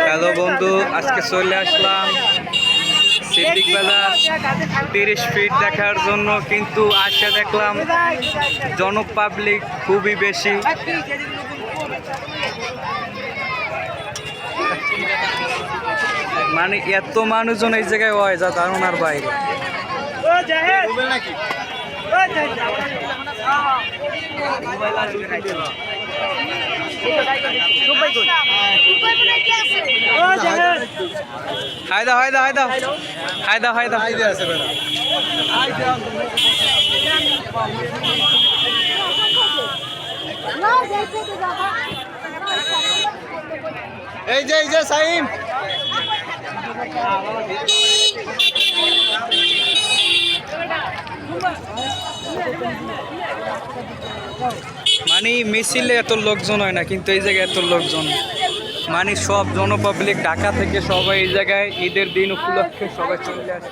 Hello বন্ধু, আজকে চলে আসলাম সিদ্দিক বাজার 30 ফিট দেখার জন্য, কিন্তু আসে দেখলাম জনপাবলিক খুবই বেশি। মানে এত মানুষজন এই জায়গায় হয় যা ধারণার বাইরে। হায়দা হায়দা হায়দা হায়দা হায়দা এই যে সাইম মানে মিছিলে এত লোকজন হয় না, কিন্তু এই জায়গায় এত লোকজন। মানে সব জনপাবলিক ঢাকা থেকে সবাই এই জায়গায় ঈদের দিন উপলক্ষে সবাই চলে আসে।